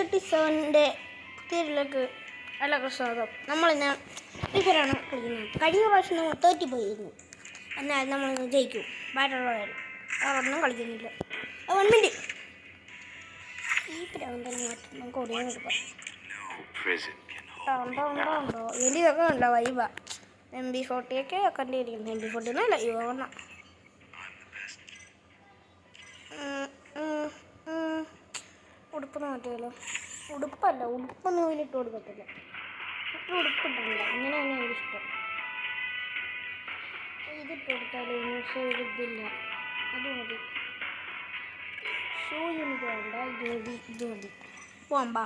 37-ന്റെ പുതിയതിലേക്ക് എല്ലാവർക്കും സ്വാഗതം. നമ്മളിന്ന് ഇവരാണ് കളിക്കുന്നത്. കഴിഞ്ഞ പ്രാവശ്യം നമ്മൾ തോറ്റിപ്പോയിരുന്നു. എന്നാൽ നമ്മളിന്ന് ജയിക്കും. ബാറ്റുള്ളവരും അവരൊന്നും കളിക്കുന്നില്ല. 1 മിനിറ്റ് ഈ പ്രാന്തം മാറ്റം നമുക്ക് ഓടിയാൻ എടുക്കാം. ഉണ്ടോ ഇതൊക്കെ ഉണ്ടോ വൈബ MB40 ഒക്കെ കണ്ടിരിക്കുന്നു. MB40 ഒന്നുമല്ല യുവണ്ണ. ഉടുപ്പൊന്നും മാറ്റുമല്ലോ. ഉടുപ്പല്ല, ഉടുപ്പൊന്നും ഇതിലിട്ട് കൊടുക്കത്തില്ല. ഉടുപ്പിട്ടില്ല, ഇങ്ങനെയാണ് എനിക്കിഷ്ടം. ഇതിട്ട് കൊടുത്താലും ഷൂ ഇതില്ല, അത് മതി. ഷൂ എനിക്ക് വേണ്ട, ഇത് മതി. പോവാ.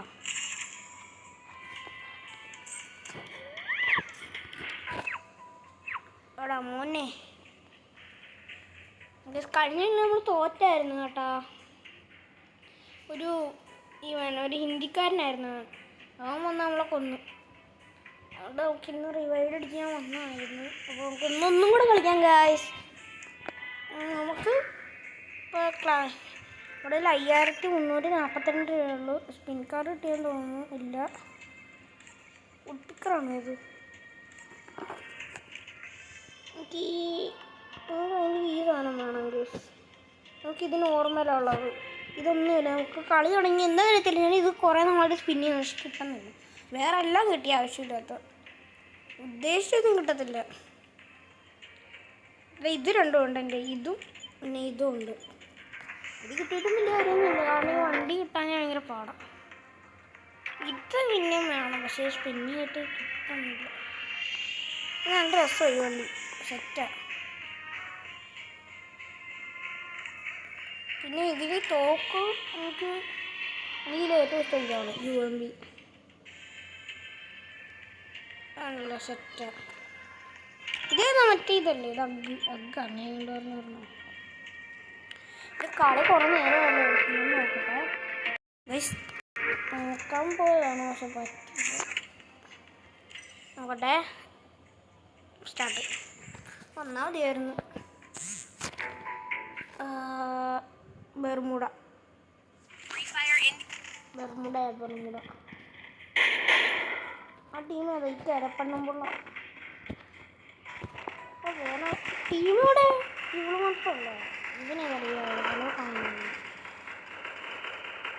എടാ മോനെ, കഴിഞ്ഞ നമ്മൾ തോറ്റായിരുന്നു കേട്ടാ. ഒരു ഹിന്ദിക്കാരനായിരുന്നു അവൻ വന്ന് നമ്മളെ കൊന്നു. അവിടെ നമുക്കിന്ന് റിവൈവ് അടിക്കാൻ വന്നതായിരുന്നു. അപ്പോൾ നമുക്ക് ഒന്നും കൂടെ കളിക്കാം ഗായ്സ്. നമുക്ക് ഇപ്പോൾ ഇവിടെ 5342 രൂപയുള്ളൂ. സ്പിൻ കാർഡ് കിട്ടിയെന്ന് തോന്നുന്നു. ഇല്ല, ഉൾപ്പിക്കറാണ് ഇത്. എനിക്ക് ഈ സാധനം വേണം ഗൈസ്. നമുക്കിത് നോർമലുള്ളത്, ഇതൊന്നുമില്ല. നമുക്ക് കളി തുടങ്ങി എന്താ കാര്യത്തില്ല. ഞാൻ ഇത് കുറേ നാളായിട്ട് സ്പിന്നി കിട്ടുന്നില്ല. വേറെ എല്ലാം കിട്ടിയ ആവശ്യമില്ലാത്ത ഉദ്ദേശിച്ചൊന്നും കിട്ടത്തില്ല. ഇത് രണ്ടും ഉണ്ട് എൻ്റെ, ഇതും പിന്നെ ഇതും ഉണ്ട്. ഇത് കിട്ടിയിട്ടും വലിയ കാര്യമൊന്നുമില്ല, കാരണം ഈ വണ്ടി കിട്ടാൻ ഭയങ്കര പാടാണ്. ഇത് പിന്നെയും വേണം, പക്ഷേ സ്പിന്നിയായിട്ട് കിട്ടുന്നില്ല. നല്ല രസമായി വണ്ടി, സെറ്റാണ്. പിന്നെ ഇതിൽ തോക്ക് എനിക്ക് ഏറ്റവും ഇഷ്ടം ഇതാണ്, UMP. നല്ല സെറ്റാണ്. ഇതേതാ മറ്റേ ഇതല്ലേ, ഇത് അഗ്ഗാണ്. ഞാൻ പറഞ്ഞു ഇത് കളി കുറേ നേരമല്ലോ. നോക്കട്ടെ നോക്കാൻ പോയതാണ്, പക്ഷെ പറ്റില്ല. നോക്കട്ടെ, സ്റ്റാർട്ട് വന്നാൽ മതിയായിരുന്നു. ബെർമുഡ ആ ടീം ഏതാ? ഈ കരപ്പണ്ണുമ്പോൾ വേറെ ടീമോടെ ഇവള് മാത്രമല്ല, ഇതിനെ അറിയാമോ കാണുന്നു.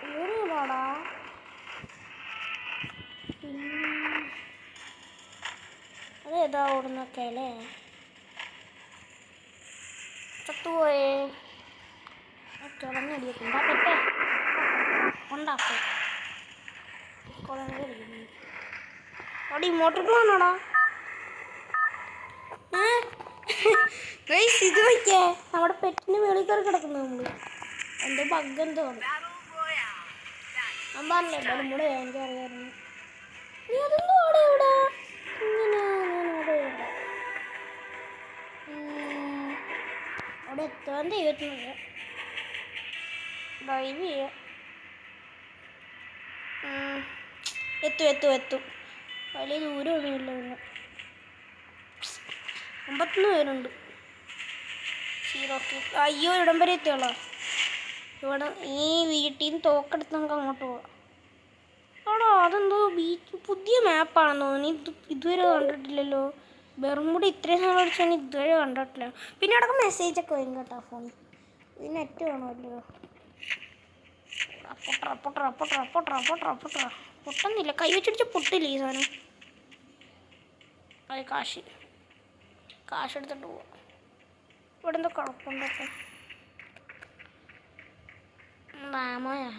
ഇവരേതാടാ? അതേതാ ഓടുന്നൊക്കെ അല്ലേ? ചത്തുപോയേ. കിടന്നടിയത്തിണ്ടാ പെട്ടെ ഉണ്ടാക്കോ അവിടെ മോട്ടോർക്കാണോടാ? ഇത് വയ്ക്കേ നമ്മുടെ പെറ്റിന് മേളിൽ കയറി കിടക്കുന്നു. നമ്മള് എന്തോ ബഗ് എന്തോ ഞാൻ പറഞ്ഞില്ലേ, ബെർമുഡ എനിക്ക് അറിയാമായിരുന്നു. നീ അതൊന്നും അവിടെ ഇവിടെ ഇങ്ങനെ അവിടെ എത്താൻ ദൈവത്തിനില്ല. ഡ്രൈവ് ചെയ്യാം. എത്തും വലിയ ദൂരമൊന്നുമില്ല. പിന്നെ 51 പേരുണ്ട്. അയ്യോ, ഇവിടം വരെ എത്തിയോളാം. ഇവിടെ ഈ വീട്ടിൽ നിന്ന് തോക്കെടുത്ത് നമുക്ക് അങ്ങോട്ട് പോവാം. ആണോ? അതെന്തോ ബീച്ച് പുതിയ മാപ്പാണെന്ന് തോന്നുന്നു. ഇതുവരെ കണ്ടിട്ടില്ലല്ലോ. ബെർമുഡ ഇത്രയും സമയം അടിച്ചാൽ ഇതുവരെ കണ്ടിട്ടില്ല. പിന്നെ അവിടെ മെസ്സേജൊക്കെ വരും കേട്ടോ ഫോണിൽ. ഇത് നെറ്റ് വേണമല്ലോ. പൊട്ടുന്നില്ല, കൈ വെച്ചടിച്ച് പൊട്ടില്ല ഈ സാധനം. അത് കാശ് എടുത്തിട്ട് പോവാം. ഇവിടെ എന്തോ കുഴപ്പമുണ്ടൊക്കെ. മാമോയാ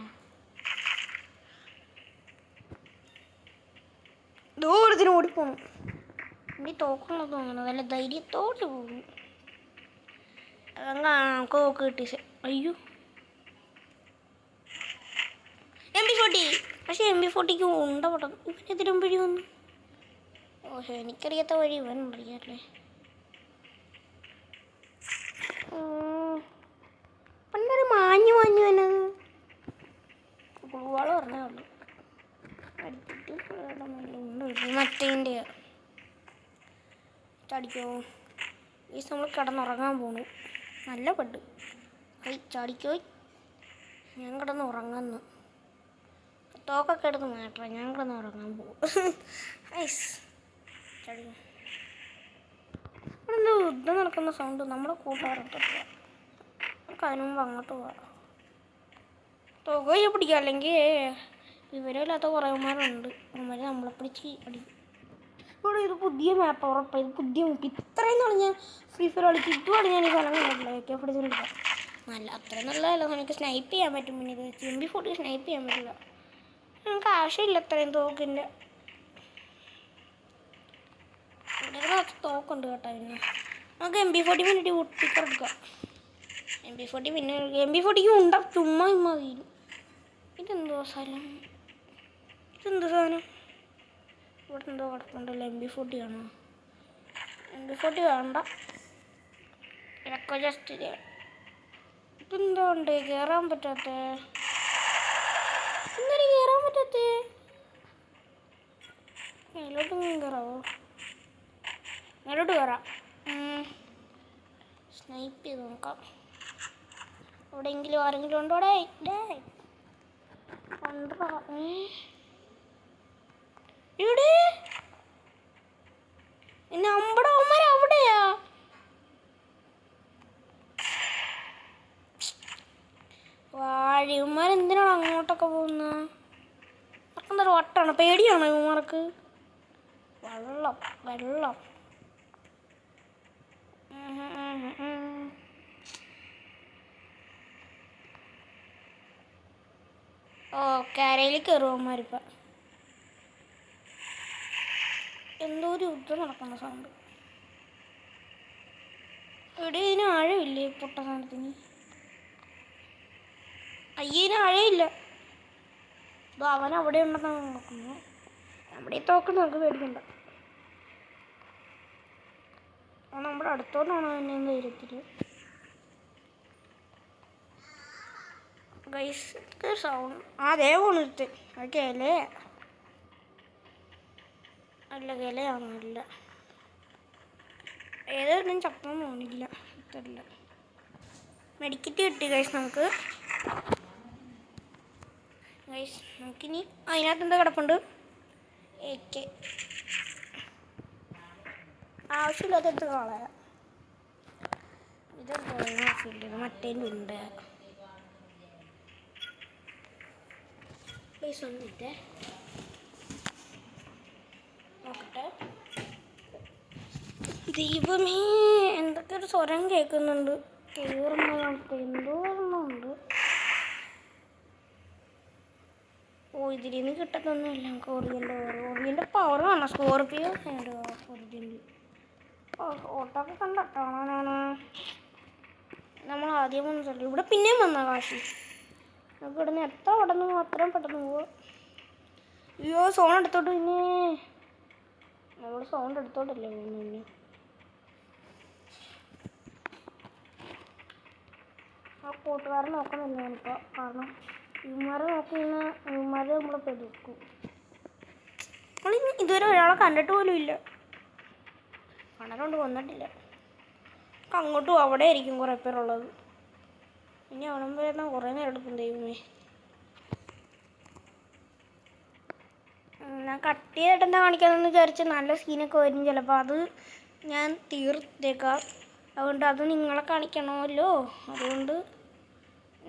ദൂരത്തിന് ഓടിപ്പോണം. എനിക്ക് തോക്കുള്ളത് തോന്നുന്നു. നല്ല ധൈര്യത്തോടെ പോകുന്നു. നമുക്ക് തോക്ക് കിട്ടി. അയ്യോ, MB40. പക്ഷെ MB40ക്ക് ഉണ്ട പൊട്ടം. ഇവനെതിരും വഴി വന്നു. ഓഹോ, എനിക്കറിയാത്ത വഴി ഇവൻ അറിയാല്ലേ. പണ്ടൊരു മാഞ്ഞു വന്നത് ഗുളുവാള് പറഞ്ഞേ ഉള്ളു. മറ്റേൻ്റെ ചാടിക്കോ ഈ നമ്മൾ കിടന്നുറങ്ങാൻ പോണു. നല്ല പെട്ട് ചാടിക്കോ. ഞാൻ കിടന്നുറങ്ങുന്നു. തോക്കൊക്കെ എടുത്ത് മാറ്റാം, ഞാൻ കിടന്ന് ഉറങ്ങാൻ പോകും. ഐസ് എന്തോ യുദ്ധം നടക്കുന്ന സൗണ്ട്. നമ്മുടെ കൂട്ടുകാരൊക്കെ നമുക്ക് അതിനു മുമ്പ് അങ്ങോട്ട് പോവാം. തുകയെ പിടിക്കാം, അല്ലെങ്കിൽ വിവരമില്ലാത്ത കുറേമാരുണ്ട്, അവന്മാർ നമ്മളെ പിടിച്ച് അടിക്കും. ഇവിടെ ഇത് പുതിയ മാപ്പ് ഉറപ്പാണ്. ഇത് പുതിയ മാപ്പ്. ഇത്രയും നാൾ ഞാൻ ഫ്രീ ഫയർ കളിച്ച് ഇതുമാണ് ഞാൻ ഈ സ്ഥലം കണ്ടിട്ടില്ല. ഒക്കെ പിടിച്ചെടുക്കാം നല്ല അത്രയും നല്ലതല്ല. നമുക്ക് സ്നൈപ്പ് ചെയ്യാൻ പറ്റും. പിന്നെ ഇത് MP40 സ്നൈപ്പ് ചെയ്യാൻ പറ്റില്ല. നമുക്ക് ആവശ്യമില്ല അത്രയും തോക്കിൻ്റെ. ഇവിടെ തോക്കുണ്ട് കേട്ടോ. പിന്നെ നമുക്ക് MP40 വേണ്ടിയിട്ട് ഒട്ടിക്കർ എടുക്കാം. MP40 പിന്നെ MP40ക്ക് ഉണ്ട ചുമ്മാ തീരും. ഇതെന്തോ സ്ഥലം, ഇതെന്ത് സാധനം? ഇവിടെ എന്തോ കിടപ്പുണ്ടല്ലോ. MP40 ആണോ? MP40 വേണ്ട, ഇതൊക്കെ ജസ്റ്റ് ഇതെന്തോ ഉണ്ട് കയറാൻ പറ്റാത്ത. ഇന്നലെ കയറാൻ പറ്റാത്ത മേലോട്ട് കയറാവോ? മേലോട്ട് കയറാം. സ്നൈപ്പ് ചെയ്ത് നോക്കാം. എവിടെയെങ്കിലും ആരെങ്കിലും ഉണ്ടോടെ? ഇവിടെ പിന്നെ അമ്പടവന്മാർ അവിടെയാ. വാഴിമാർ എന്തിനാണ് അങ്ങോട്ടൊക്കെ പോകുന്നത്? എന്താ വട്ടാണ്? പേടിയാണോ ഇവന്മാർക്ക്? വെള്ളം വെള്ളം. ഓ കരയിൽ കയറുവന്മാരിപ്പം. എന്തോ ഒരു യുദ്ധം നടക്കുന്ന സൗണ്ട്. ഇവിടെ ഇതിന് ആഴമില്ലേ പൊട്ട സാധനത്തിന്? അയ്യതിന് ആഴമില്ല. ഇത് അവൻ അവിടെ ഉണ്ടെന്നാണ് നോക്കുന്നു. നമ്മുടെ ഈ തോക്ക് നമുക്ക് പേടിക്കണ്ട. അവൻ നമ്മുടെ അടുത്തോണ്ടാണോ എന്നെ ധൈര്യത്തിൽ? ഗൈസ് സൗണ്ട് അതേ പോണിട്ട്. ഓക്കെ അല്ലേ? അല്ല കിലയാണോ? അല്ല, ഏതൊന്നും ചപ്പം തോന്നില്ല. ഇതല്ല മെഡിക്കറ്റ് കിട്ടി ഗൈസ് നമുക്ക്. ഗൈസ് നമുക്കിനി അതിനകത്ത് എന്താ കിടപ്പുണ്ട്? ഏക്കെ ആവശ്യമില്ലാത്ത എടുത്ത് കളയാം. ഇതെടുത്ത് കളയാൻ ആവശ്യമില്ല. ഇത് മറ്റേൻ്റെ ഉണ്ട്. ഗൈസ് വന്നിട്ടേ നോക്കട്ടെ. ദൈവമേ, എന്തൊക്കെ ഒരു സ്വരം കേൾക്കുന്നുണ്ട്. കയറുന്നതുകൊണ്ട് എന്തോ ഒരെണ്ണമുണ്ട്. ഓ ഇതിൽ നിന്ന് കിട്ടത്തൊന്നുമില്ല. നമുക്ക് ഓറിയൻ്റെ പവർ കാണാം. സ്കോർപിയോ ഒറിജിനൽ ഓട്ടോക്കെ കണ്ടോണാണ്. നമ്മൾ ആദ്യം വന്നിട്ടുണ്ട്. ഇവിടെ പിന്നെയും വന്ന കാശി. നമുക്ക് ഇവിടെ നിന്ന് എത്ര പെട്ടെന്ന് അത്രയും പെട്ടെന്ന് പോവാം. അയ്യോ സോൺ എടുത്തോട്ട്. പിന്നെ നമ്മൾ സൗണ്ട് എടുത്തോട്ടല്ലേ പോകുന്നു. ആ കൂട്ടുകാരെ നോക്കുന്നില്ല ഞാനിപ്പോൾ. കാരണം ഇവന്മാരെ നോക്കുന്ന ഇവന്മാരെ നമ്മളെ പെടുക്കും. നമ്മൾ ഇതുവരെ ഒരാളെ കണ്ടിട്ട് പോലും ഇല്ല. കണ്ടതുകൊണ്ട് വന്നിട്ടില്ല. അങ്ങോട്ടും അവിടെ ആയിരിക്കും കുറേ പേരുള്ളത്. ഇനി അവിടെ വരുന്ന കുറേ നേരം എടുക്കും. ദൈവമേ, ഞാൻ കട്ട് ചെയ്തിട്ട് എന്താ കാണിക്കാമെന്ന് വിചാരിച്ച് നല്ല സീനൊക്കെ വരും ചിലപ്പോൾ. അത് ഞാൻ തീർത്തേക്കാം. അതുകൊണ്ട് അത് നിങ്ങളെ കാണിക്കണമല്ലോ. അതുകൊണ്ട്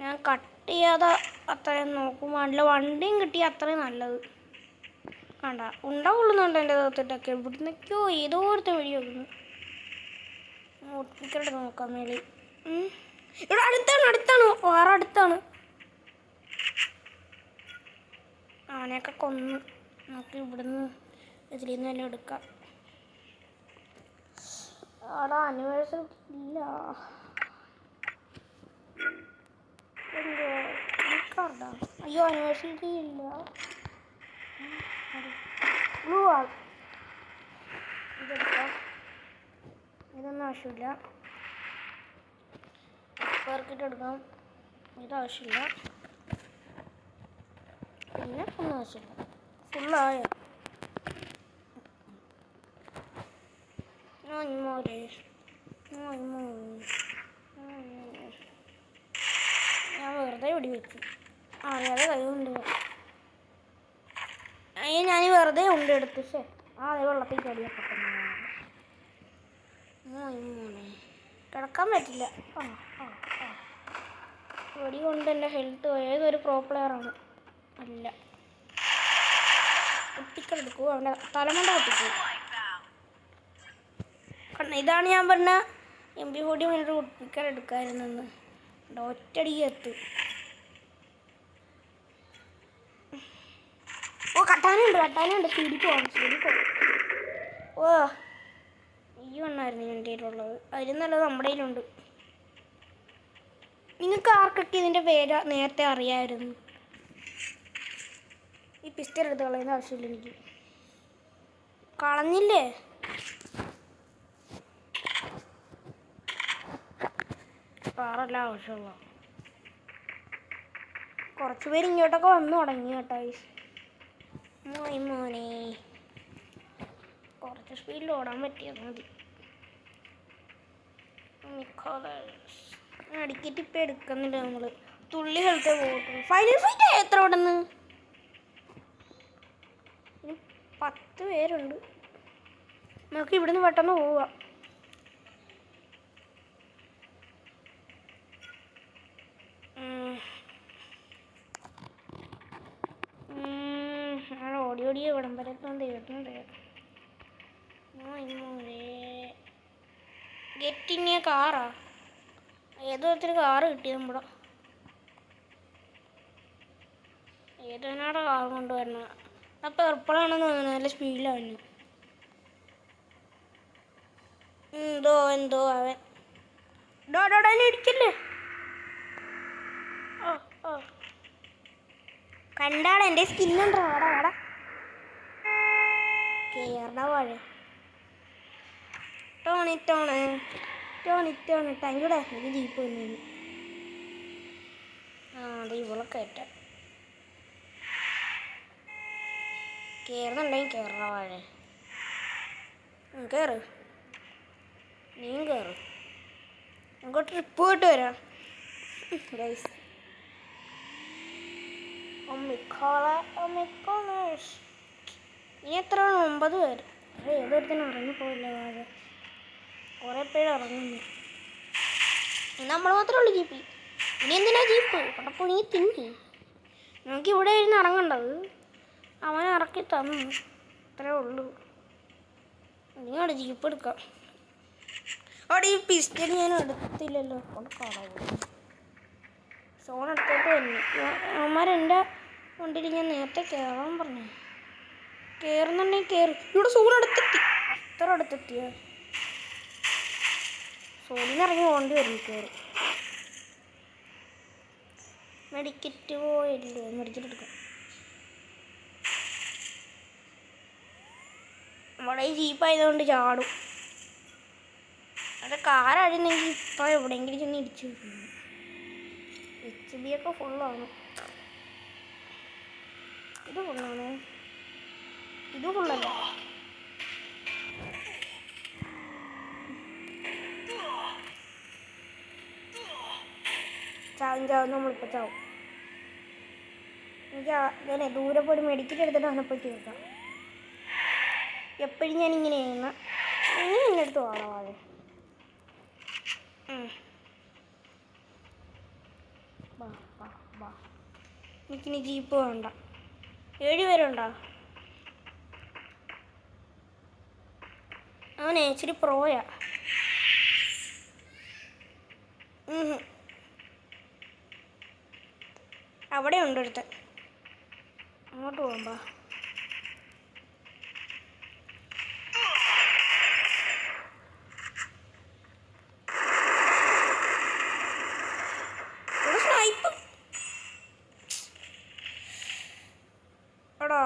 ഞാൻ കട്ട് ചെയ്യാതെ അത്രയും നോക്കും. നല്ല വണ്ടിയും കിട്ടി അത്രയും നല്ലത്. വേണ്ട ഉണ്ടാവുള്ളുന്നുണ്ട് എൻ്റെ ദേഹത്തിട്ടൊക്കെ. ഇവിടുന്നൊക്കെയോ ഏതോ ഒരുത്തൻ വഴി വെക്കുന്നു. ഒട്ടിക്കട്ട് നോക്കാം മേലെ. ഇവിടെ അടുത്താണ് വേറെ അടുത്താണ്. ആനയൊക്കെ കൊന്ന് നമുക്ക് ഇവിടുന്ന് ഇതിൽ നിന്ന് തന്നെ എടുക്കാം. അവിടെ ആനിവേഴ്സറി ഇല്ല. എന്തോ കാർഡാ? അയ്യോ ആനിവേഴ്സറി ഇല്ല. ബ്ലൂ ആൾ ഇതെടുക്കാം. ഇതൊന്നും ആവശ്യമില്ല. പേർക്കിട്ട് എടുക്കാം. ഇതാവശ്യമില്ല. പിന്നെ ഒന്നും ആവശ്യമില്ല. ഫുള്ളായോ? ഞാൻ വെറുതെ വെടി വെച്ചു. അറിയാതെ കൈ കൊണ്ട് വെറുതെ ഉണ്ടെടുത്ത് അതേ വെള്ളത്തിൽ കടിയപ്പെട്ടു. മോനെ കിടക്കാൻ പറ്റില്ല. വെടി കൊണ്ട് എൻ്റെ ഹെൽത്ത് ഏതൊരു പ്രോ പ്ലെയറാണ്. അല്ല, കുട്ടിക്കളെടുക്കൂ, അവൻ്റെ തലമണ്ട പൊട്ടിക്കൂ. ഇതാണ് ഞാൻ പറഞ്ഞ MP40 വേണ്ടി കുട്ടിക്കളെടുക്കാമായിരുന്നെന്ന്. ഒറ്റടിക്ക് എത്തും. കട്ടാനുണ്ട് സ്പീഡിൽ പോകാം. ഓ, ഈ വണ്ണമായിരുന്നു എൻ്റെ കയ്യിലുള്ളത്. അതിലും നല്ലത് നമ്മുടെ കയ്യിലുണ്ട്. നിങ്ങൾക്ക് ആർക്കൊക്കെ ഇതിൻ്റെ പേര് നേരത്തെ അറിയാമായിരുന്നു? ഈ പിസ്റ്റൾ എടുത്ത് കളയുന്ന ആവശ്യമില്ല എനിക്ക്. കളഞ്ഞില്ലേ? പാറല്ല ആവശ്യമുള്ള. കുറച്ച് പേര് ഇങ്ങോട്ടൊക്കെ വന്നു തുടങ്ങി കേട്ടോ. മോനെ കുറച്ച് സ്പീഡിൽ ഓടാൻ പറ്റിയത് മതി. അടിക്കിട്ട് ഇപ്പം എടുക്കുന്നില്ല നമ്മൾ. തുള്ളി ഹെൽത്തേ പോകട്ടുള്ളൂ. ഫൈനൽ ഫൈറ്റ് എത്ര ഉണ്ടെന്ന്? 10 പേരുണ്ട്. നമുക്ക് ഇവിടുന്ന് പെട്ടെന്ന് പോവാം. ഓടി ഇവിടം വരെ ദൈവത്തിന് ഗെറ്റിങ്ങിയ കാറാ? ഏതോ ഒത്തിരി കാറ് കിട്ടി നമ്മുടെ. ഏതോനാടെ കാർ കൊണ്ടുവരണം. അപ്പം എപ്പോഴാണെന്ന് തോന്നുന്നു നല്ല സ്പീഡിലാണ്. എന്തോ അവൻ ഡോഡോടനെ ഇടിച്ചില്ലേ? കണ്ടാടാ എൻ്റെ സ്കിന്നുണ്ടോ? വാടാ കേറണ വാഴ ടോണി താങ്കൂടെ ഇത് ജീപ്പ് വന്നു. അത് ഇവളെ കയറ്റ കയറുന്നുണ്ടെങ്കിൽ കയറണ വാഴ. കയറ്, നീയും കയറ്. നമുക്ക് ട്രിപ്പ് പോയിട്ട് വരാം ഗൈസ്. ഇനി എത്ര 9 പേര്. ഏതൊരുത്തനും ഇറങ്ങിപ്പോയില്ല. വാഴ കുറേ പേര് ഇറങ്ങുന്നു. നമ്മൾ മാത്രമേ ഉള്ളൂ ജീപ്പ്. ഇനി എന്തിനാ ജീപ്പ്? അപ്പോൾ നീ തിന്നി. നമുക്ക് ഇവിടെ ഇരുന്ന് ഇറങ്ങേണ്ടത്. അവൻ ഇറക്കി തന്നു, അത്രേ ഉള്ളൂ. ഇനി അവിടെ ജീപ്പ് എടുക്കാം. അവിടെ ഈ പിസ്റ്റൽ ഞാൻ എടുത്തില്ലല്ലോ. കൊണ്ട് കളവ് സോൺ എടുത്തോട്ട് വന്നു. അവന്മാരെൻ്റെ വണ്ടിയിൽ ഞാൻ നേരത്തെ കയറാൻ പറഞ്ഞു. കയറുന്നുണ്ടെങ്കിൽ കയറി. ഇവിടെ സോൺ എടുത്തെത്തി. ഇത്ര അടുത്തെത്തിയ സോണിന്ന് ഇറങ്ങി പോകേണ്ടി വരും. കയറി മെഡിക്കറ്റ് പോയില്ലേ? മെഡിക്കറ്റ് എടുക്കാം. നമ്മുടെ ഈ ജീപ്പായതുകൊണ്ട് ചാടും. അത് കാറായിരുന്നെങ്കിൽ ഇപ്പോൾ എവിടെയെങ്കിലും ചെന്ന് ഇടിച്ചു കിട്ടുന്നു. HB ഒക്കെ ഫുള്ളാണ്. ഇത് ഫുള്ളാണ്. ഇത് ഫുള്ളല്ല. ചാവും നമ്മളിപ്പോൾ ചാവും. എനിക്ക് അങ്ങനെ ദൂരെ പോയി മെഡിക്കറ്റ് എടുത്തിട്ട് അവനെ പോയി തീർക്കാം. എപ്പോഴും ഞാനിങ്ങനെ ചെയ്യുന്ന എൻ്റെ അടുത്ത് വാടാവാതെ. എനിക്കിനി ജീപ്പ് വേണ്ട. 7 പേരുണ്ടോ? അവനെ ഇച്ചിരി പ്രോയാ. അവിടെ ഉണ്ട് അടുത്ത്. അങ്ങോട്ട് പോകുമ്പോ സ്നൈപ്പ്. എടാ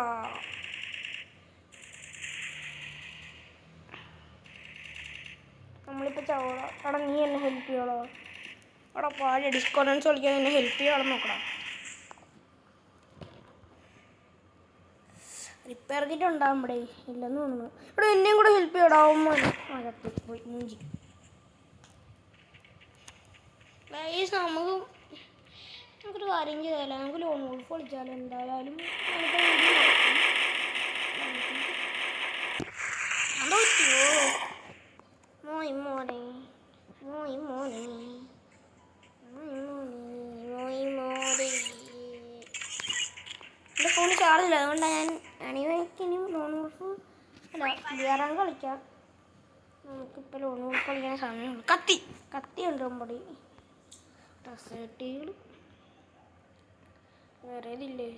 നമ്മളിപ്പോൾ ചവളോ. എടാ നീ എന്നെ ഹെൽപ്പ് ചെയ്യോളോ? എടാ പാല് ഡിസ്കോഡൻസ് കളിക്കാൻ എന്നെ ഹെൽപ്പ് ചെയ്യാളോ നോക്കടാ. റിപ്പയർ കിറ്റ് ഉണ്ടാകുമ്പോഴേ ഇല്ലെന്ന് തോന്നുന്നു. ഇവിടെ എന്നെയും കൂടെ ഹെൽപ്പ് ചെയ്യടാവുമ്പോൾ അകത്ത് പോയി മൂഞ്ചി. നമുക്കൊരു കാര്യം ചെയ്താലോ? നമുക്ക് ലോൺ വോൾഫ് കളിച്ചാലോ? എന്തായാലും ചാർജില്ല, അതുകൊണ്ടാണ് എനിക്ക് ലോൺ വോൾഫ് അല്ല വേറെ കളിക്കാം. നമുക്കിപ്പോൾ ലോൺ വോൾഫ് കളിക്കാൻ സമയമുണ്ട്. കത്തി ഉണ്ട് ഒമ്പടി ഡെസേർട്ടുകൾ വേറെ ഇതില്ലേ.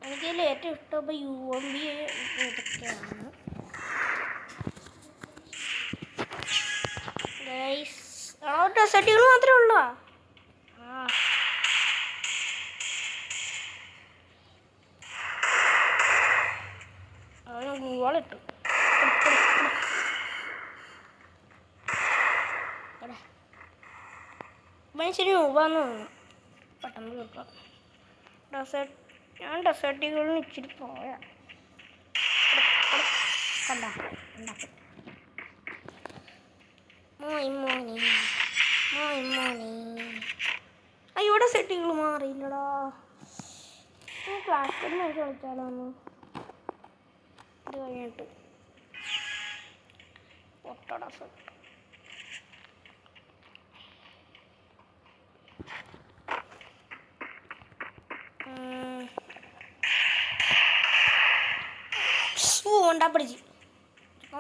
എനിക്കതിൽ ഏറ്റവും ഇഷ്ടം ഇപ്പോൾ UMP ഇതൊക്കെയാണ് ഗൈസ്. ഡെസേർട്ടുകൾ മാത്രമേ ഉള്ളൂ. അവന് ഗൂവാളിട്ടു. ശരി രൂപന്ന് തോന്നുന്നു. പെട്ടെന്ന് തീർക്കാം. ഞാൻ ഡെസേർട്ടുകളിൽ ഇച്ചിരി പോയാ കണ്ട മോനി അയ്യോ ഡെസേർട്ടുകൾ മാറിയില്ലടാ. ക്ലാസ്സിൽ കളിച്ചാലോ ഒന്ന് ഇത് കഴിഞ്ഞിട്ട് പൊട്ട ഡെസേർട്ട്.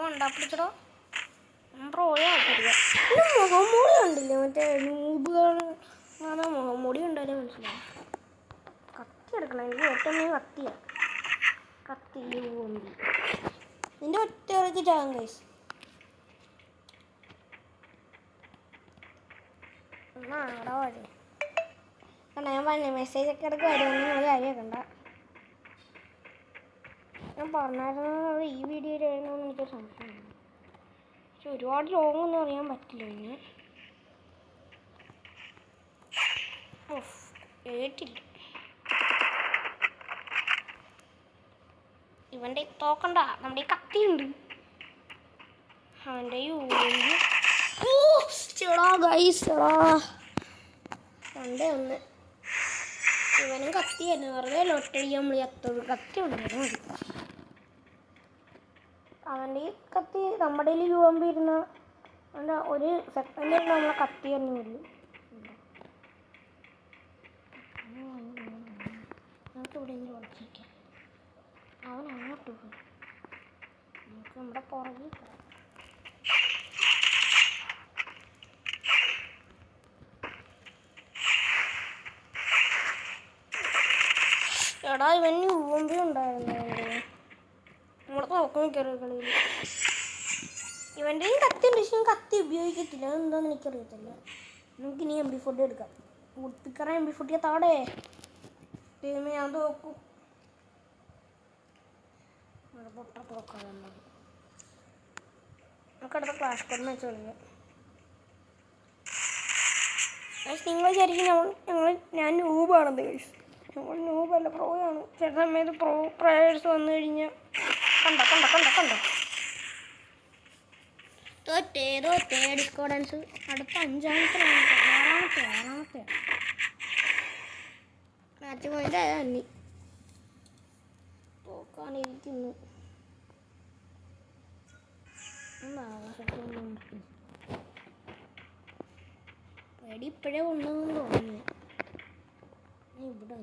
ഉണ്ടാപ്പിടിച്ചടോ മുഖംമൂടി ഉണ്ടില്ലേ മറ്റേ നൂബുകൾ മുഖംമൂടി ഉണ്ടായാലേ മനസ്സിലാവും. കത്തി എടുക്കണം. എനിക്ക് ഏറ്റവും കത്തി നിന്റെ ഒറ്റ ചാകും ഗൈസ്. അവിടെ വഴി കണ്ട ഞാൻ പറഞ്ഞ മെസ്സേജ് ഒക്കെ ഇടയ്ക്ക് വരുമെന്ന് ഒരു കാര്യമൊക്കെ ഞാൻ പറഞ്ഞായിരുന്നു ഈ വീഡിയോയിൽ എഴുതണമെന്ന് എനിക്ക് സംശയമുണ്ട്. പക്ഷെ ഒരുപാട് ലോങ്ങൊന്നും അറിയാൻ പറ്റില്ല. ഇങ്ങനെ കേട്ടില്ല. ഇവൻ്റെ തോക്കണ്ട, നമ്മുടെ ഈ കത്തിയുണ്ട്. അവൻ്റെ ചെടാ ഗൈസ് കണ്ടേ ഒന്ന്. ഇവനും കത്തി തന്നെ വെറുതെ ലൊട്ടടിക്കാൻ നമ്മൾ എത്തത് കത്തി ഉണ്ടായിരുന്നു മതി. അവൻ്റെ ഈ കത്തി നമ്മുടെ UMP ഇരുന്ന അവൻ്റെ ഒരു സെക്കൻഡിൽ നമ്മളെ കത്തി തന്നെ വരും. നമുക്ക് ഇവിടെ നിന്ന് വിളിച്ചിരിക്കാം. അവൻ അങ്ങോട്ട് പോകും. നമുക്ക് നമ്മുടെ പുറകിൽ പോകാം. എടാ ഇവന് UMP ഉണ്ടായിരുന്നു. നമ്മളെ നോക്കാൻ കയറി കളിയിൽ ഇവൻ്റെ കത്തി ഉണ്ട്. പക്ഷേ കത്തി ഉപയോഗിക്കത്തില്ല. അതെന്താണെന്ന് എനിക്കറിയത്തില്ല. നമുക്കിനി MP40 എടുക്കാം. ഉടുപ്പിക്കറ MP40 താടേ ടീമേ ഞാൻ നോക്കും. പൊട്ട തോക്കാതെ നമുക്കടുത്ത ക്ലാഷ് കോഡ് മാച്ച് കളിക്കാം. നിങ്ങൾ വിചാരിക്കും ഞാൻ നൂബാണെന്ന് കഴിച്ചു. നമ്മൾ നൂബല്ല, പ്രോയാണ്. ചില സമയത്ത് പ്രേയേഴ്സ് വന്നു കഴിഞ്ഞാൽ കണ്ടോ തോറ്റേ ഡിസ്കോഡൻസ്. അടുത്ത 5ാമത്തെ മാച്ച് പോയിന്റ് തന്നെ തോക്കാനിരിക്കുന്നു. പേടി ഇപ്പോഴേ കൊണ്ടുവന്നു തോന്നുന്നു. ഇവിടെ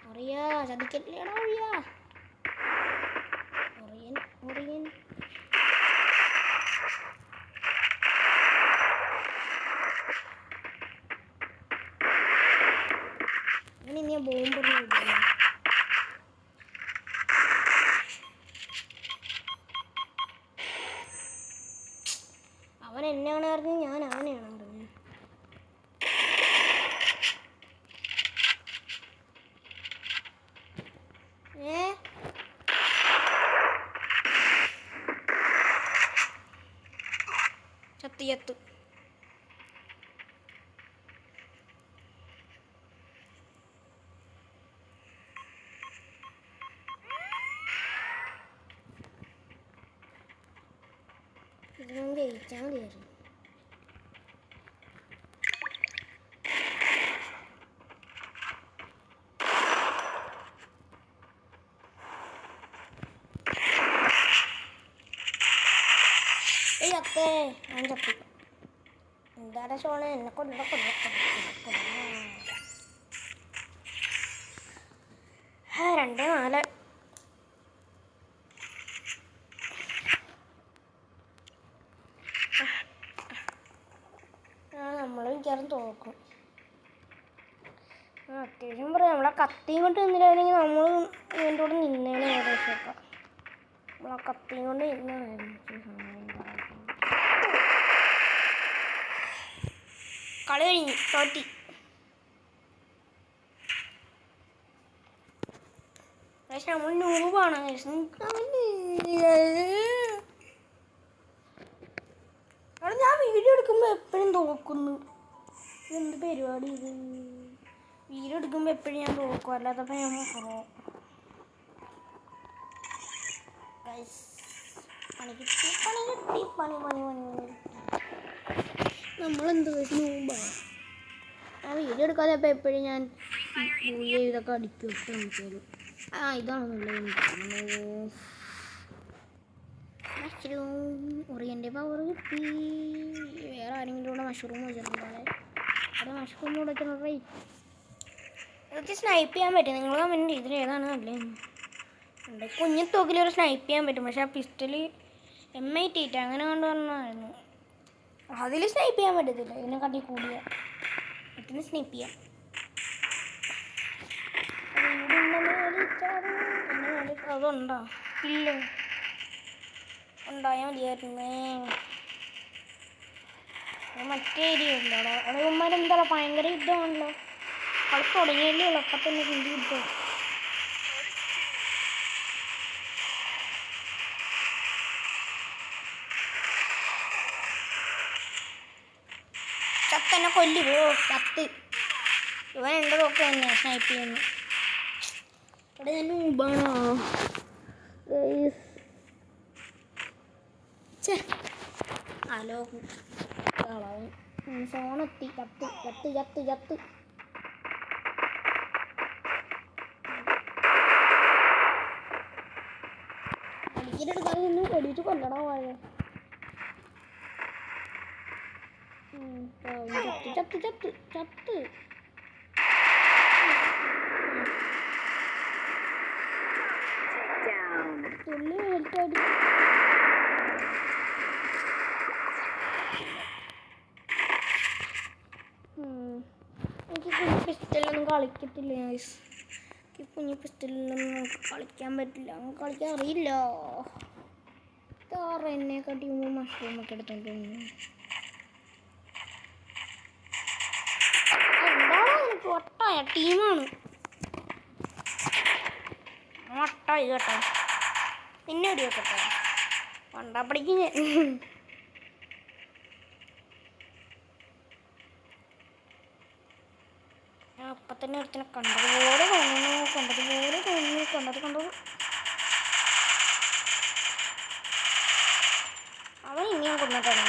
അറിയാ ചതിക്കല്ലേടാ ഒറിയൻ അങ്ങനെ ഞാൻ ബോംബ് അവൻ എന്നെയാണ് അറിഞ്ഞത്, ഞാൻ അവനെയാണ് അറിഞ്ഞത്. ചത്ത് ഇതിനും ജയിച്ചാൽ മതിയായിരുന്നു. ഞാൻ ചത്തു. ഇതാരെ ഷോണ എന്നെ കൊല്ല 2-4 നമ്മൾ മിക്കവാറും തോക്കും. അത്യാവശ്യം പറയാം നമ്മളെ കത്തിയും കൊണ്ട് നിന്നില്ലായിരുന്നെങ്കിൽ നമ്മൾ ഇവൻ്റെ കൂടെ നിന്നേനെ ഏകദേശമൊക്കെ. നമ്മളെ കത്തിയും കൊണ്ട് നിന്നായിരുന്നു. കളി കഴിഞ്ഞു, തോറ്റി. പക്ഷെ നമ്മൾ നൂറാണ്. അവിടെ ഞാൻ വീഡിയോ എടുക്കുമ്പോൾ എപ്പോഴും തോക്കുന്നു. എന്ത് പരിപാടി ഇത്? വീഡിയോ എടുക്കുമ്പോൾ എപ്പോഴും ഞാൻ തോക്കും, അല്ലാത്തപ്പോൾ ഞാൻ കുറോ പണി നമ്മളെന്ത് നൂമ്പാണ്. ആ വീഡിയോ എടുക്കാതെ അപ്പോൾ എപ്പോഴും ഞാൻ ഇതൊക്കെ അടിക്കും കാണിച്ചാലും. ഇതാണെന്നുള്ളത് മഷ്റൂം ഒറിയൻ്റെ പവർ കിട്ടി. വേറെ ആരെങ്കിലും കൂടെ മഷ്റൂം വെച്ചിട്ടുണ്ടാവേ. അവിടെ മഷ്റൂം കൂടെ വെച്ചിട്ടുണ്ടേ ഇതൊക്കെ സ്നൈപ്പ് ചെയ്യാൻ പറ്റും. നിങ്ങൾ കമൻറ്റ് ഇതിൽ ഏതാണ് നല്ലതെന്ന്. കുഞ്ഞു തോക്കിലൊരു സ്നൈപ്പ് ചെയ്യാൻ പറ്റും. പക്ഷേ ആ പിസ്റ്റല് M88 അങ്ങനെ കൊണ്ട് വന്നായിരുന്നു. അതിൽ സ്നൈപ്പ് ചെയ്യാൻ പറ്റത്തില്ല. ഇതിനെക്കാട്ടി കൂടിയ ഇതിന് സ്നൈപ്പ് ചെയ്യാം. അതുണ്ടോ? ഇല്ല, ഉണ്ടായാൽ മതിയായിരുന്നേ. മറ്റേ ഏരിയ ഉണ്ടോ? അവിടെ ഉമ്മാരെന്താ ഭയങ്കര യുദ്ധമാണല്ലോ. കളി തുടങ്ങിയല്ലേ ഉള്ളൂ, അപ്പം തന്നെ ഹിന്ദി യുദ്ധം. ചത്തന്നെ കൊല്ലുവോ? ചത്ത് ഇവൻ എൻ്റെ തോക്ക് തന്നെ സ്നൈപ്പ് ചെയ്യുന്നു. ഇവിടെ ഞാൻ ഊബാണോ? ഹലോ സോണെത്തി. ചത്ത് എനിക്കെടുക്കാൻ നിന്ന് കൊടിയിട്ട് കൊല്ലടാ വാഴ. ചത്ത് തുള്ളി ഹെൽത്തായിട്ട് എനിക്ക് കുഞ്ഞു പിസ്റ്റലൊന്നും കളിക്കത്തില്ല. ഈ കുഞ്ഞു പിസ്റ്റലൊന്നും നമുക്ക് കളിക്കാൻ പറ്റില്ല. നമുക്ക് കളിക്കാൻ അറിയില്ല. താറ എന്നെക്കാട്ടി മഷ്റൂമൊക്കെ എടുത്തോണ്ട് എന്താണോ എനിക്ക് ഒട്ടായ ടീമാണ്. ഒട്ടായി കേട്ടോ. പിന്നെ ഒരു കേട്ടോ പണ്ടാ പഠിക്കും ഞാൻ. അപ്പം തന്നെ ഒരുത്തിനെ കണ്ടതുപോലെ തോന്നുന്നു. അവൻ ഇനിയും കൊണ്ടിട്ടാണ്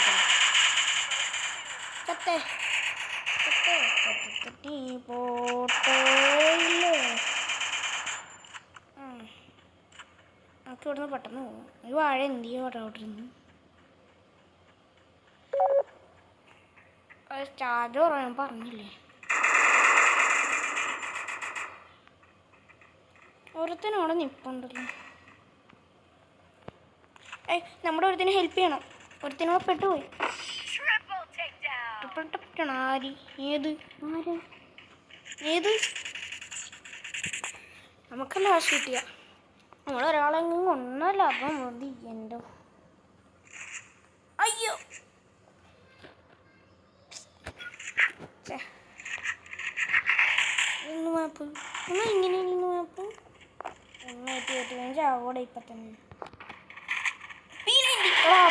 ചത്തേ പോട്ടോയില്ലേ. നമുക്ക് ഇവിടുന്ന് പെട്ടെന്ന് പോകും. ഈ വാഴ എന്ത് ചെയ്യും അവിടെ ഇരുന്ന്? ചാർജ് പറയാൻ പറഞ്ഞില്ലേ. ഒരുത്തനും അവിടെ നിൽപ്പുണ്ടല്ലോ. നമ്മുടെ ഒരുത്തിനെ ഹെൽപ്പ് ചെയ്യണം. ഒരുത്തിനോ പെട്ടുപോയി. ആര്? ഏത് നമുക്കല്ല ആശ കിട്ടിയ. നമ്മളൊരാളെങ്കിലും ഒന്നല്ല അപ്പം മതി. എൻ്റെ അയ്യോ മാപ്പ് ഇങ്ങനെ മാപ്പ് 185 ആവോടെ ഇപ്പം തന്നെ.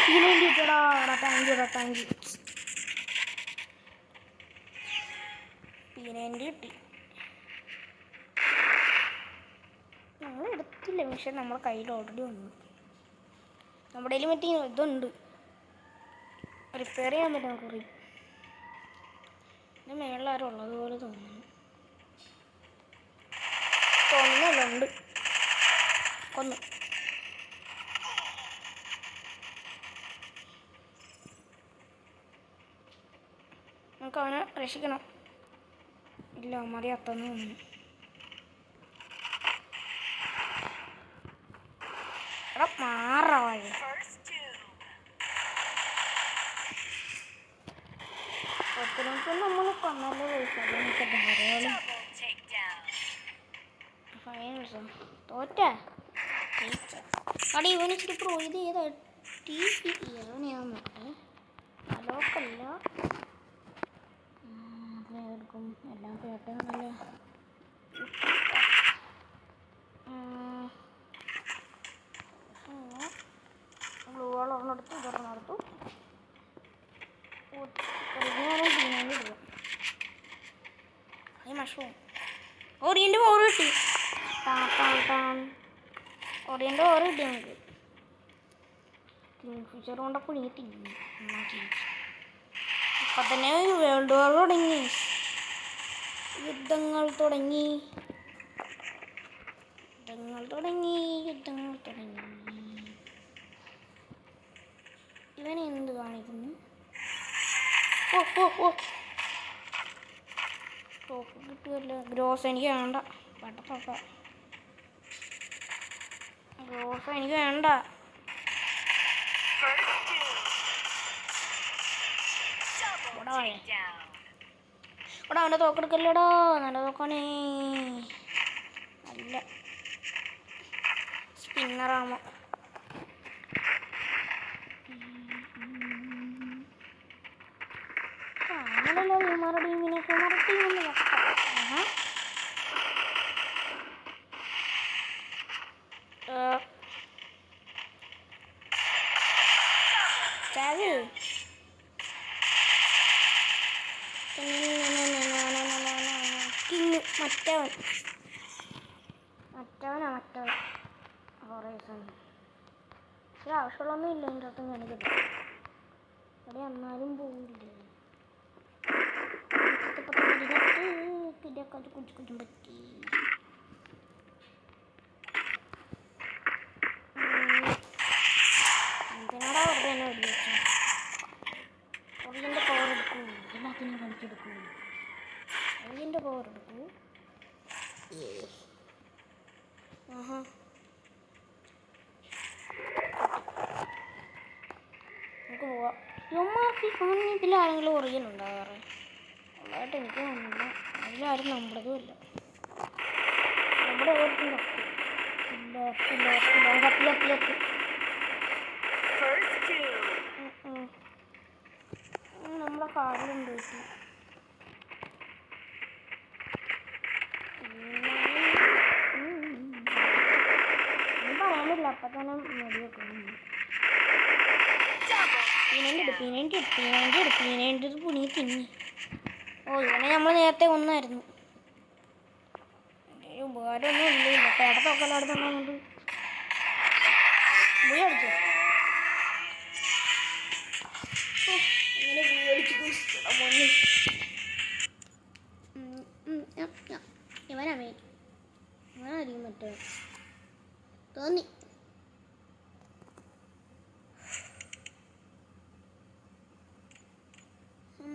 പീനേണ്ടി കിട്ടടാ. Thank you. പീനേണ്ടി കിട്ടി. നമ്മൾ എടുത്തില്ല, പക്ഷെ നമ്മുടെ കയ്യിൽ ഓൾറെഡി വന്നു. നമ്മുടെ കയ്യിൽ മറ്റേ ഇതുണ്ട്, റിപ്പയർ ചെയ്യാൻ പറ്റും കുറി. പിന്നെ മേളിലാരും ഉള്ളതുപോലെ തോന്നുന്നുണ്ട്. കൊന്നു. നമുക്ക് അവനെ രക്ഷിക്കണം. ഇല്ല മതി അത്തന്നു തോന്നുന്നു. എടാ മാറാ വഴി. നമ്മൾ കൊന്നല്ലേ പൈസ ഫൈനൽസോ തോറ്റ അവിടെ ഇവന് ഇച്ചിരി പ്രോ ഇത് ചെയ്ത ടി ഞാൻ നോക്കട്ടെ. ലോക്കല്ല എടുക്കും എല്ലാം കേട്ടാണല്ലോ. ബ്ലൂ വാൾ ഒരെണ്ണെടുത്തു ഇതൊരെണ്ണെടുത്തു. ഈ മഷ്റൂം ഓറിയൻ്റെ ഓറ് കിട്ടി. ഓറിയൻ്റെ ഓറ് കിട്ടി നമുക്ക്. കിങ് ഫിഷർ കൊണ്ടൊക്കെ കുഴിഞ്ഞിട്ടില്ല. അപ്പം തന്നെ വേൾഡ് വാർ തുടങ്ങി. യുദ്ധങ്ങൾ തുടങ്ങി. ഇവനെ എന്ത് കാണിക്കുന്നു? ടോപ്പ് കിട്ടുമല്ലോ. ഗ്രോസ് എനിക്ക് വേണ്ട. പട്ടത്തോക്ക ഗ്രോസ് എനിക്ക് വേണ്ട. ഇവിടെ അവൻ്റെ തോക്കെടുക്കല്ലേടാ. നല്ല തോക്കാണേ. അല്ല സ്പിന്നറാമോ. അങ്ങനല്ലോ വിമാറ ടീമിനൊക്കെ ടീമൊന്ന് ചാവി കിങ് മറ്റവനാ ഹൊറൈസൺ. പക്ഷെ ആവശ്യമുള്ളൊന്നും ഇല്ല എൻ്റെ അടുത്ത് ഞാൻ കിട്ടും. അവിടെ എന്നാലും പോകില്ല. കുഞ്ചും പറ്റി. എന്തിനാടാ വെറുതെ തന്നെ വെടി വെച്ചു. ഒറിയൻ്റെ പവർ എടുക്കൂ. എല്ലാത്തിനും കളിച്ചെടുക്കൂ. ഒറിയൻ്റെ പവർ എടുക്കൂ. ആഹാ നമുക്ക് പോവാം. യുമാർക്ക് ഇതിലാരെങ്കിലും ഒറിയൻ ഉണ്ടാകാറ് ഉള്ളതായിട്ട് എനിക്ക് തോന്നുന്നില്ല. അതിലാരും നമ്മുടേതും ഇല്ല. നമ്മുടെ ഓരോരുത്തരും നമ്മളെ കാറിലുണ്ട് വെച്ചു. പറയാനില്ല. അപ്പം തന്നെ മെടി വെക്കുന്നു. പീനേൻ്റെ പുണി തിന്നി. ഓ ഇവനെ നമ്മൾ നേരത്തെ ഒന്നായിരുന്നു. ഉപകാരമൊന്നും ഇല്ല. പേടത്തൊക്കെ അടുത്തുണ്ട്. ബുയ അടിച്ചു. ഇങ്ങനെ ബുയ അടിച്ചു. ഇവനാമേ ഇവനായിരിക്കും മറ്റേ തോന്നി.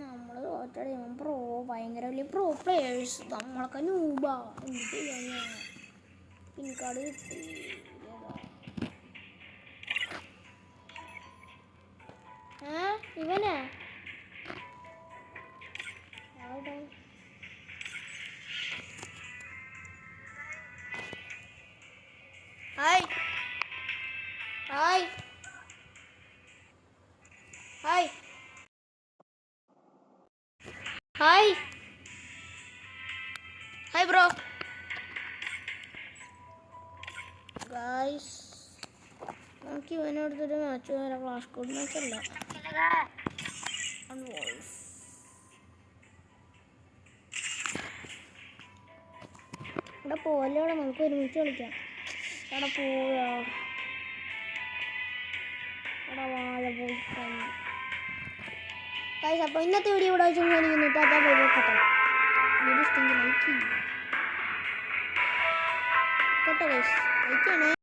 നമ്മൾ തോറ്റടി. പ്രോ ഭയങ്കര വലിയ പ്രോ പ്ലേയേഴ്സ്. നമ്മളൊക്കെ നൂബാ. എന്ത് ചെയ്യാനാ. പിൻകാർഡ് കിട്ടി. ഇവനാ hi hi hi hi hi bro. Guys നമുക്ക് ഇവനടുത്തൊരു മാച്ച് വരാം. ക്ലാഷ് കോഡ് മാച്ച് അല്ല. ഇവിടെ പോലെ നമുക്ക് ഒരുമിച്ച് കളിക്കാം. അവിടെ പോവാ. അവിടെ വാഴ പോയി ഗൈസ്. അപ്പോൾ ഇന്നത്തെ വീഡിയോ ഇവിടെ വെച്ച് കാണിക്കുന്നു. Tata bye bye. വീഡിയോ ഇഷ്ടമെങ്കിൽ ലൈക്ക് ചെയ്യും കേട്ടോ ഗൈസ്. ലൈക്ക് ചെയ്യണേ.